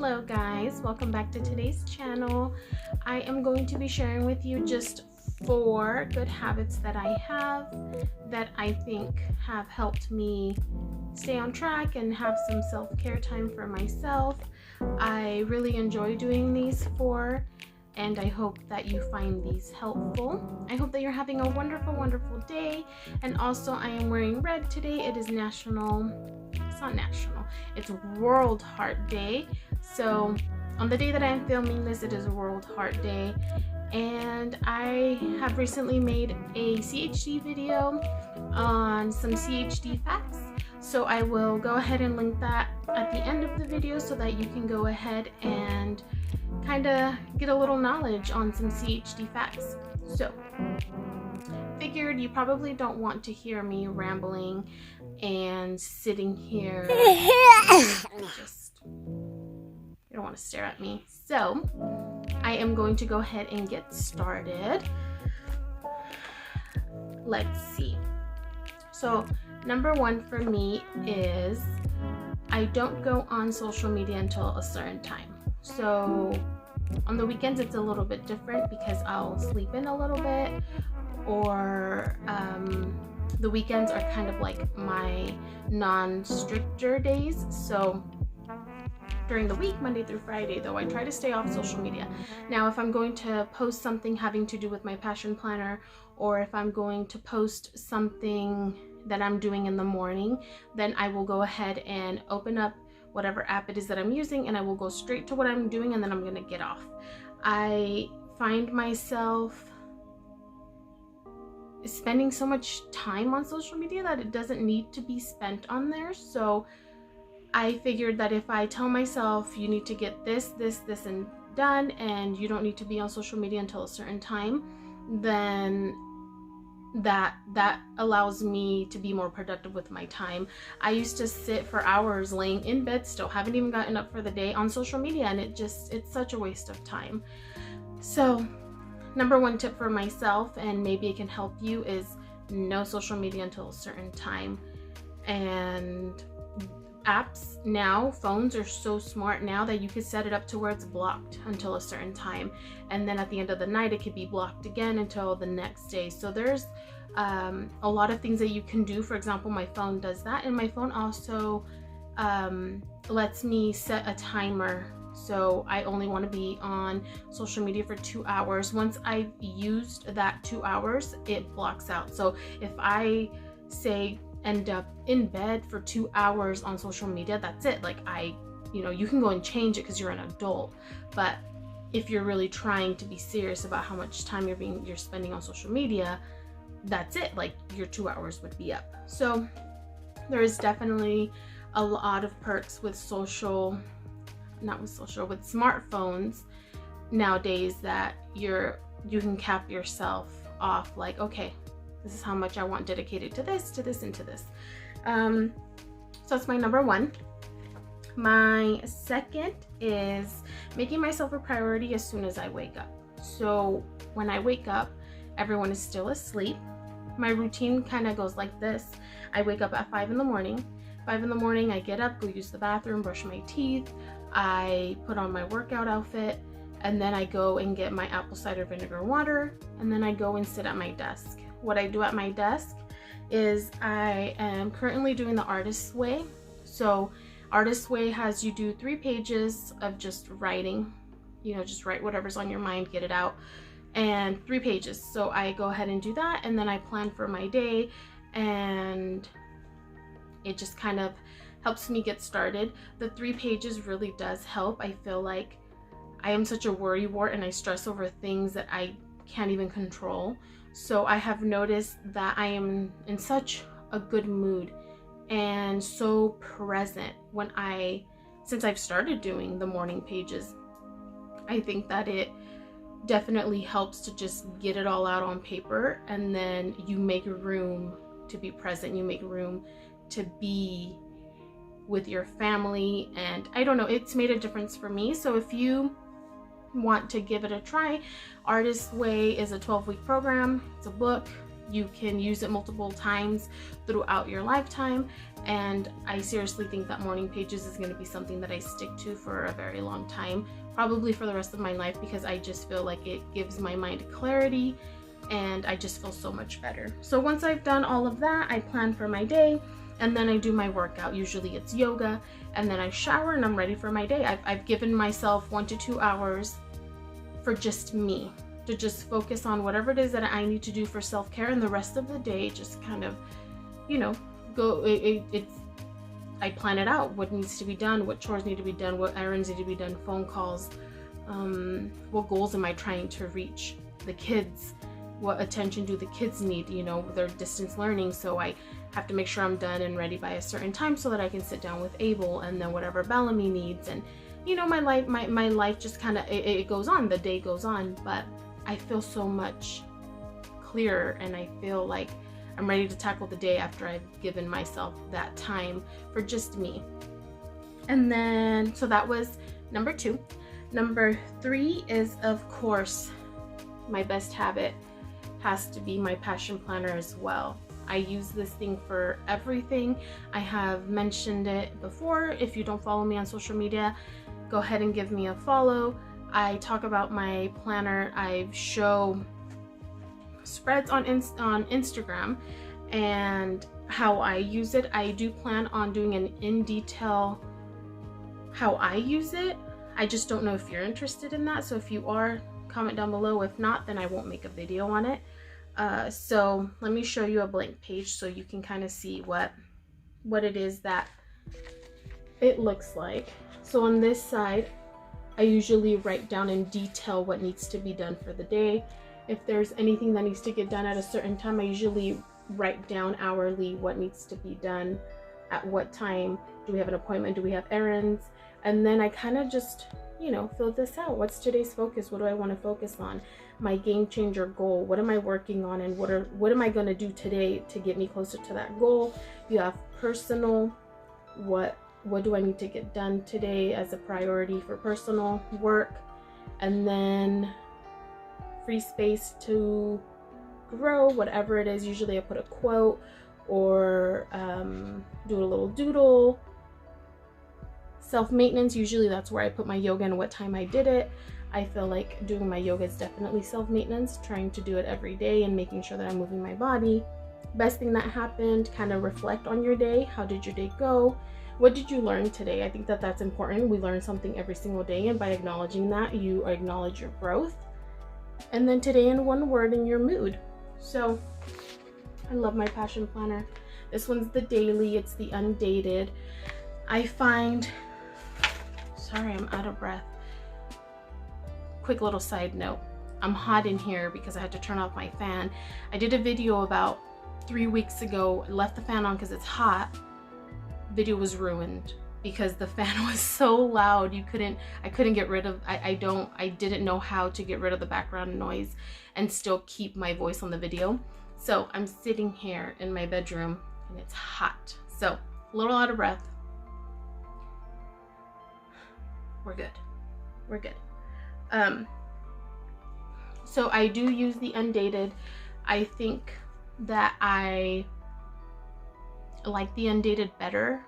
Hello guys, welcome back to today's channel. I am going to be sharing with you just 4 good habits that I have that I think have helped me stay on track and have some self-care time for myself. I really enjoy doing these 4 and I hope that you find these helpful. I hope that you're having a wonderful day. And also I am wearing red today. It is it's World Heart Day. So on the day that I am filming this, it is World Heart Day. And I have recently made a CHD video on some CHD facts. So I will go ahead and link that at the end of the video so that you can go ahead and kind of get a little knowledge on some CHD facts. So figured you probably don't want to hear me rambling and sitting here. You don't want to stare at me. So I am going to go ahead and get started. Let's see. So number 1 for me is I don't go on social media until a certain time. So on the weekends it's a little bit different because I'll sleep in a little bit, or the weekends are kind of like my non-stricter days. So during the week, Monday through Friday though, I try to stay off social media. Now if I'm going to post something having to do with my passion planner, or if I'm going to post something that I'm doing in the morning, then I will go ahead and open up whatever app it is that I'm using and I will go straight to what I'm doing, and then I'm gonna get off. I find myself spending so much time on social media that it doesn't need to be spent on there. So I figured that if I tell myself you need to get this and done, and you don't need to be on social media until a certain time, then that allows me to be more productive with my time. I used to sit for hours laying in bed, still haven't even gotten up for the day, on social media, and it's such a waste of time. So number 1 tip for myself, and maybe it can help you, is no social media until a certain time. And apps now, phones are so smart now that you could set it up to where it's blocked until a certain time, and then at the end of the night it could be blocked again until the next day. So there's a lot of things that you can do. For example, my phone does that, and my phone also lets me set a timer. So I only want to be on social media for 2 hours. Once I've used that 2 hours, it blocks out. So if I say end up in bed for 2 hours on social media, that's it. Like you can go and change it because you're an adult, but if you're really trying to be serious about how much time you're spending on social media, that's it. Like your 2 hours would be up. So there is definitely a lot of perks with with smartphones nowadays, that you can cap yourself off, like, okay, this is how much I want dedicated to this, and to this. So that's my number 1. My second is making myself a priority as soon as I wake up. So when I wake up, everyone is still asleep. My routine kind of goes like this. I wake up at 5 in the morning. 5 in the morning, I get up, go use the bathroom, brush my teeth. I put on my workout outfit, and then I go and get my apple cider vinegar water, and then I go and sit at my desk. What I do at my desk is I am currently doing the Artist's Way. So Artist's Way has you do 3 pages of just writing, just write whatever's on your mind, get it out, and 3 pages. So I go ahead and do that, and then I plan for my day, and it just kind of helps me get started. The 3 pages really does help. I feel like I am such a worrywart and I stress over things that I can't even control. So I have noticed that I am in such a good mood and so present since I've started doing the morning pages. I think that it definitely helps to just get it all out on paper, and then you make room to be present, you make room to be with your family, and I don't know, it's made a difference for me. So if you want to give it a try, Artist's Way is a 12-week program. It's a book. You can use it multiple times throughout your lifetime, and I seriously think that morning pages is going to be something that I stick to for a very long time, probably for the rest of my life, because I just feel like it gives my mind clarity and I just feel so much better. So once I've done all of that, I plan for my day, and then I do my workout. Usually it's yoga, and then I shower and I'm ready for my day. I've given myself 1 to 2 hours for just me, to just focus on whatever it is that I need to do for self-care, and the rest of the day just kind of, you know, go, I plan it out, what needs to be done, what chores need to be done, what errands need to be done, phone calls, what goals am I trying to reach, the kids, what attention do the kids need, you know, they're distance learning, so I have to make sure I'm done and ready by a certain time so that I can sit down with Abel, and then whatever Bellamy needs, and you know, my life just kind of, it goes on, the day goes on, but I feel so much clearer, and I feel like I'm ready to tackle the day after I've given myself that time for just me. And then, so that was number 2. Number 3 is, of course, my best habit has to be my passion planner as well. I use this thing for everything. I have mentioned it before. If you don't follow me on social media, go ahead and give me a follow. I talk about my planner. I show spreads on Instagram and how I use it. I do plan on doing an in detail how I use it. I just don't know if you're interested in that. So if you are, comment down below. If not, then I won't make a video on it. So let me show you a blank page so you can kind of see what it is that it looks like. So on this side, I usually write down in detail what needs to be done for the day. If there's anything that needs to get done at a certain time, I usually write down hourly what needs to be done at what time. Do we have an appointment? Do we have errands? And then I kind of just, you know, fill this out. What's today's focus? What do I want to focus on? My game changer goal. What am I working on? And what am I going to do today to get me closer to that goal? You have personal. What do I need to get done today as a priority for personal work? And then free space to grow, whatever it is. Usually I put a quote or do a little doodle. Self-maintenance, usually that's where I put my yoga and what time I did it. I feel like doing my yoga is definitely self-maintenance, trying to do it every day and making sure that I'm moving my body. Best thing that happened, kind of reflect on your day. How did your day go? What did you learn today? I think that that's important. We learn something every single day, and by acknowledging that, you acknowledge your growth. And then today in one word, in your mood. So I love my passion planner. This one's the daily, it's the undated. I find, sorry, I'm out of breath. Quick little side note, I'm hot in here because I had to turn off my fan. I did a video about 3 weeks ago, left the fan on because it's hot. Video was ruined because the fan was so loud. I couldn't get rid of, I didn't know how to get rid of the background noise and still keep my voice on the video. So I'm sitting here in my bedroom and it's hot. So a little out of breath. We're good. We're good. So I do use the undated. I think that I like the undated better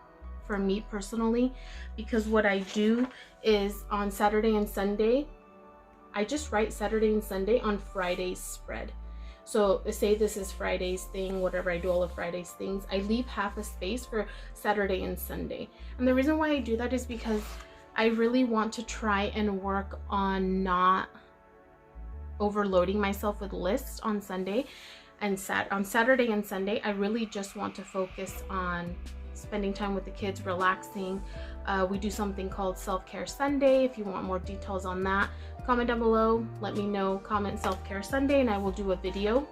for me personally, because what I do is on Saturday and Sunday, I just write Saturday and Sunday on Friday's spread. So say this is Friday's thing, whatever, I do all of Friday's things, I leave half a space for Saturday and Sunday. And the reason why I do that is because I really want to try and work on not overloading myself with lists on Sunday and on Saturday and Sunday. I really just want to focus on spending time with the kids, relaxing. We do something called Self-Care Sunday. If you want more details on that, comment down below, let me know, comment Self-Care Sunday, and I will do a video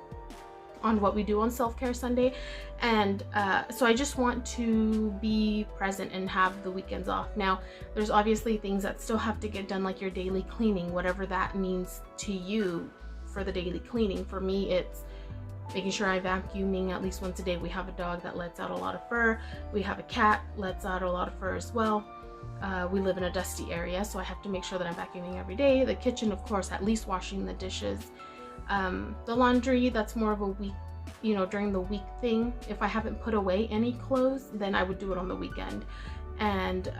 on what we do on Self-Care Sunday. And so I just want to be present and have the weekends off. Now, there's obviously things that still have to get done, like your daily cleaning, whatever that means to you for the daily cleaning. For me, it's making sure I'm vacuuming at least once a day. We have a dog that lets out a lot of fur. We have a cat lets out a lot of fur as well. We live in a dusty area, so I have to make sure that I'm vacuuming every day. The kitchen, of course, at least washing the dishes. The laundry, that's more of a you know, during the week thing. If I haven't put away any clothes, then I would do it on the weekend. And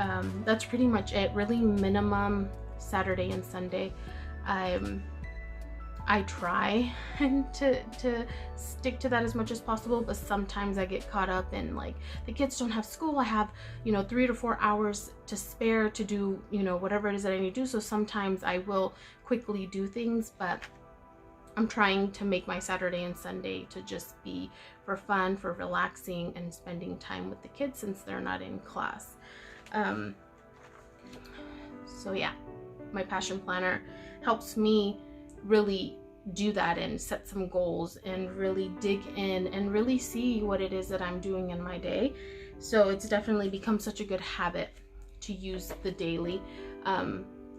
that's pretty much it. Really minimum Saturday and Sunday. I try to stick to that as much as possible, but sometimes I get caught up in, like, the kids don't have school. I have, you know, 3 to 4 hours to spare to do, you know, whatever it is that I need to do. So sometimes I will quickly do things, but I'm trying to make my Saturday and Sunday to just be for fun, for relaxing, and spending time with the kids since they're not in class. So yeah, my passion planner helps me really do that and set some goals and really dig in and really see what it is that I'm doing in my day. So it's definitely become such a good habit to use the daily.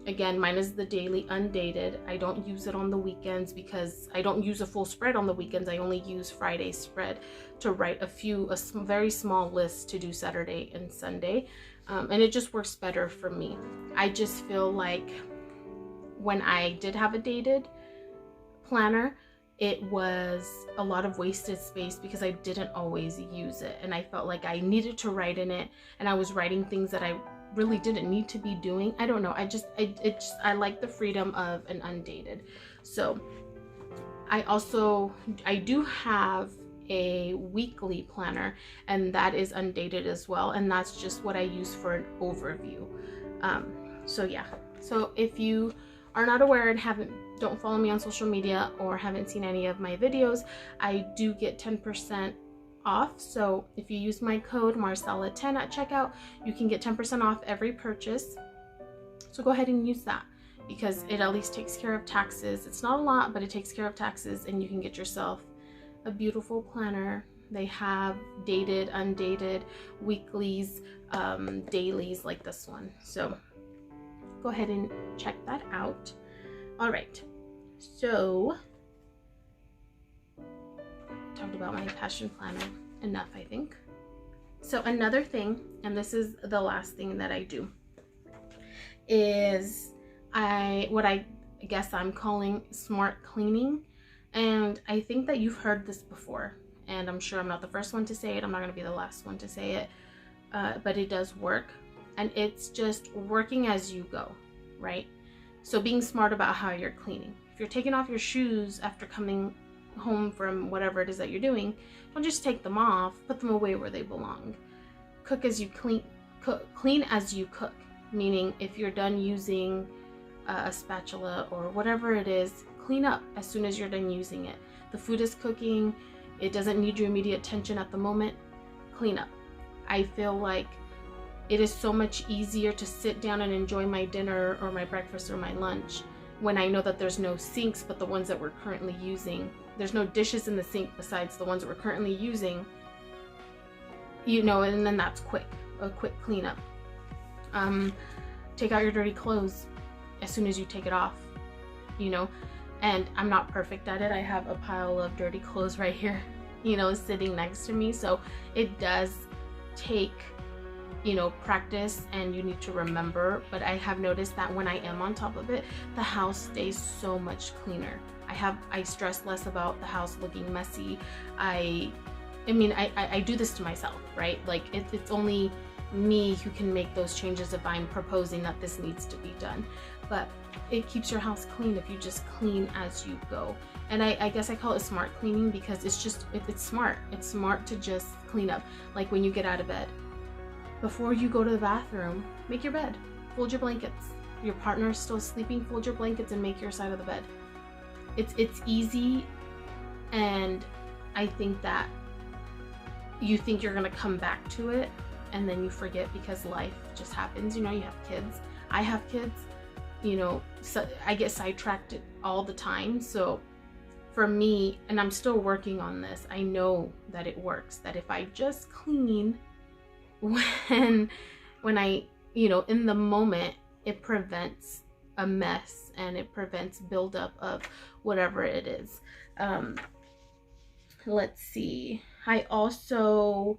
Again, mine is the daily undated. I don't use it on the weekends because I don't use a full spread on the weekends. I only use Friday's spread to write a very small list to do Saturday and Sunday. And it just works better for me. I just feel like when I did have a dated planner, it was a lot of wasted space because I didn't always use it, and I felt like I needed to write in it, and I was writing things that I really didn't need to be doing. I don't know, I like the freedom of an undated. So I do have a weekly planner, and that is undated as well, and that's just what I use for an overview. So yeah, so if you are not aware and don't follow me on social media or haven't seen any of my videos, I do get 10% off. So if you use my code Marcella10 at checkout, you can get 10% off every purchase. So go ahead and use that because it at least takes care of taxes. It's not a lot, but it takes care of taxes, and you can get yourself a beautiful planner. They have dated, undated, weeklies, dailies like this one. So go ahead and check that out. All right, so talked about my passion planner enough, I think. So another thing, and this is the last thing that I do, is what I guess I'm calling smart cleaning. And I think that you've heard this before, and I'm sure I'm not the first one to say it. I'm not going to be the last one to say it, but it does work. And it's just working as you go, right? So being smart about how you're cleaning. If you're taking off your shoes after coming home from whatever it is that you're doing, don't just take them off, put them away where they belong. Cook as you clean, clean as you cook, meaning if you're done using a spatula or whatever it is, clean up as soon as you're done using it. The food is cooking, it doesn't need your immediate attention at the moment, clean up. I feel like it is so much easier to sit down and enjoy my dinner or my breakfast or my lunch when I know that there's no sinks but the ones that we're currently using. There's no dishes in the sink besides the ones that we're currently using, you know, and then that's a quick cleanup. Take out your dirty clothes as soon as you take it off, you know, and I'm not perfect at it. I have a pile of dirty clothes right here, you know, sitting next to me. So it does take, you know, practice, and you need to remember, but I have noticed that when I am on top of it, the house stays so much cleaner. I stress less about the house looking messy. I mean, I do this to myself, right? Like it's only me who can make those changes if I'm proposing that this needs to be done. But it keeps your house clean if you just clean as you go. And I guess I call it smart cleaning because it's smart. It's smart to just clean up. Like when you get out of bed, before you go to the bathroom, make your bed, fold your blankets. Your partner is still sleeping, fold your blankets and make your side of the bed. It's easy, and I think that you think you're gonna come back to it and then you forget because life just happens. You know, you have kids. I have kids, you know, so I get sidetracked all the time. So for me, and I'm still working on this, I know that it works, that if I just clean when I, you know, in the moment, it prevents a mess and it prevents buildup of whatever it is. Let's see. I also,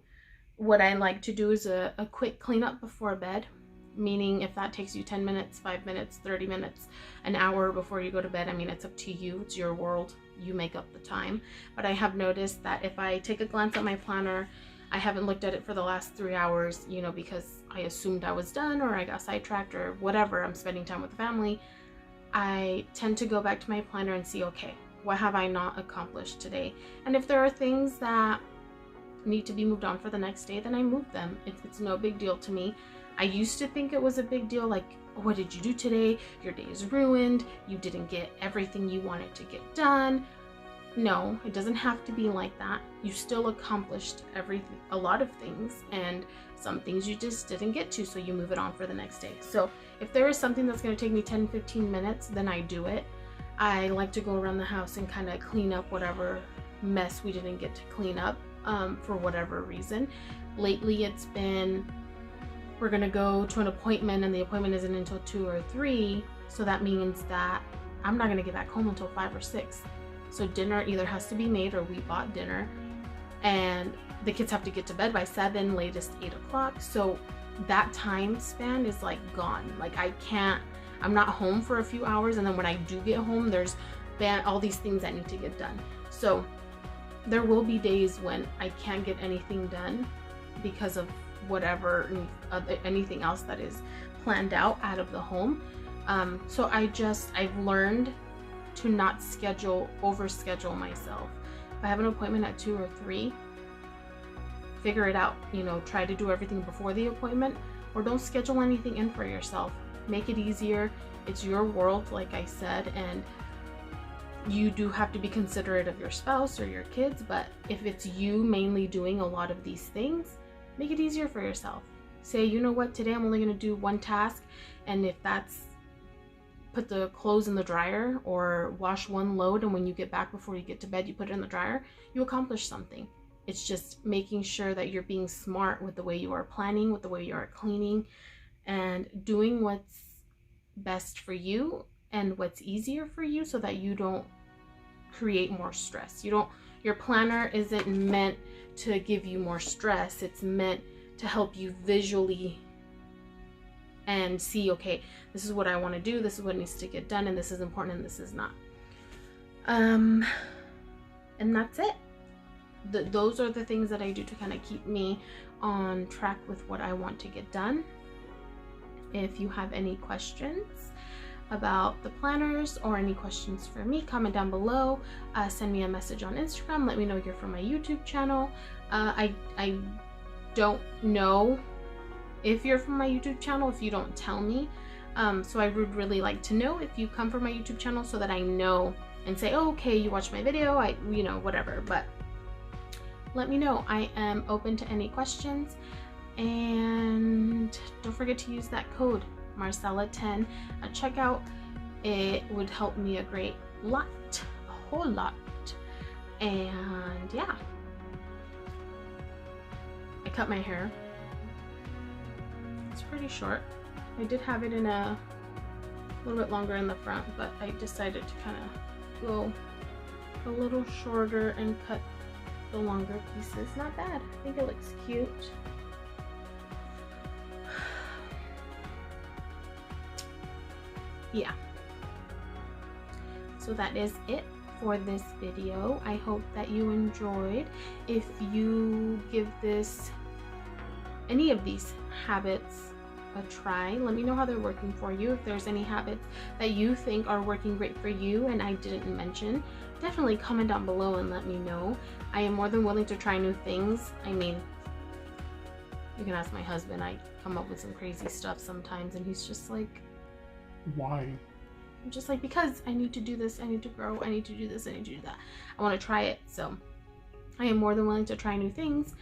what I like to do is a quick cleanup before bed. meaning if that takes you 10 minutes, 5 minutes, 30 minutes, an hour before you go to bed, I mean, it's up to you. It's your world. You make up the time. But I have noticed that if I take a glance at my planner, I haven't looked at it for the last 3 hours, you know, because I assumed I was done or I got sidetracked or whatever, I'm spending time with the family. I tend to go back to my planner and see, okay, what have I not accomplished today? And if there are things that need to be moved on for the next day, then I move them. It's no big deal to me. I used to think it was a big deal, like, what did you do today? Your day is ruined. You didn't get everything you wanted to get done. No, it doesn't have to be like that. You still accomplished a lot of things, and some things you just didn't get to, so you move it on for the next day. So if there is something that's going to take me 10-15 minutes, then I do it. I like to go around the house and kind of clean up whatever mess we didn't get to clean up for whatever reason. Lately it's been, we're gonna go to an appointment and the appointment isn't until 2 or 3, so that means that I'm not gonna get back home until 5 or 6. So dinner either has to be made or we bought dinner, and the kids have to get to bed by 7, latest 8 o'clock. So that time span is like gone. Like I'm not home for a few hours, and then when I do get home, there's all these things that need to get done. So there will be days when I can't get anything done because of whatever, anything else that is planned out of the home. So I've learned to not overschedule myself. If I have an appointment at 2 or 3, figure it out, you know, try to do everything before the appointment, or don't schedule anything in for yourself. Make it easier. It's your world, like I said, and you do have to be considerate of your spouse or your kids, but if it's you mainly doing a lot of these things, make it easier for yourself. Say, you know what, today I'm only going to do one task, and if that's put the clothes in the dryer or wash one load, and when you get back before you get to bed you put it in the dryer, you accomplish something. It's just making sure that you're being smart with the way you are planning, with the way you are cleaning, and doing what's best for you and what's easier for you, so that you don't create more stress. Your planner isn't meant to give you more stress. It's meant to help you visually and see, okay, this is what I want to do, this is what needs to get done, and this is important and this is not. And that's it. Those are the things that I do to kind of keep me on track with what I want to get done. If you have any questions about the planners or any questions for me, comment down below. Send me a message on Instagram. Let me know you're from my YouTube channel. I don't know if you're from my YouTube channel if you don't tell me. So I would really like to know if you come from my YouTube channel, so that I know and say, oh, okay, you watched my video, you know, whatever. But let me know. I am open to any questions, and don't forget to use that code Marcella10 at checkout. It would help me a great lot, a whole lot. And yeah, I cut my hair. It's pretty short. I did have it in a little bit longer in the front, but I decided to kind of go a little shorter and cut the longer pieces. Not bad. I think it looks cute. Yeah. So that is it for this video. I hope that you enjoyed. If you give any of these habits a try, let me know how they're working for you. If there's any habits that you think are working great for you and I didn't mention, definitely comment down below and let me know. I am more than willing to try new things. I mean, you can ask my husband. I come up with some crazy stuff sometimes and he's just like, why? I'm just like, because I need to do this, I need to grow, I need to do this, I need to do that. I want to try it. So I am more than willing to try new things.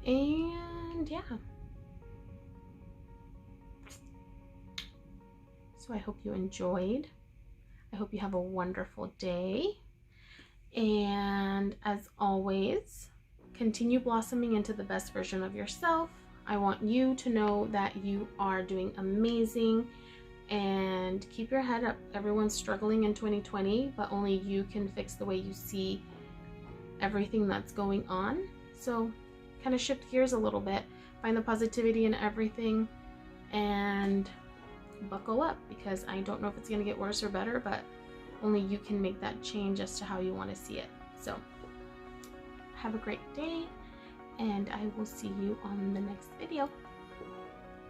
And yeah. So I hope you enjoyed. I hope you have a wonderful day. And as always, continue blossoming into the best version of yourself. I want you to know that you are doing amazing, and keep your head up. Everyone's struggling in 2020, but only you can fix the way you see everything that's going on. So kind of shift gears a little bit, find the positivity in everything, and buckle up, because I don't know if it's going to get worse or better, but only you can make that change as to how you want to see it. So have a great day, and I will see you on the next video.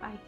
Bye.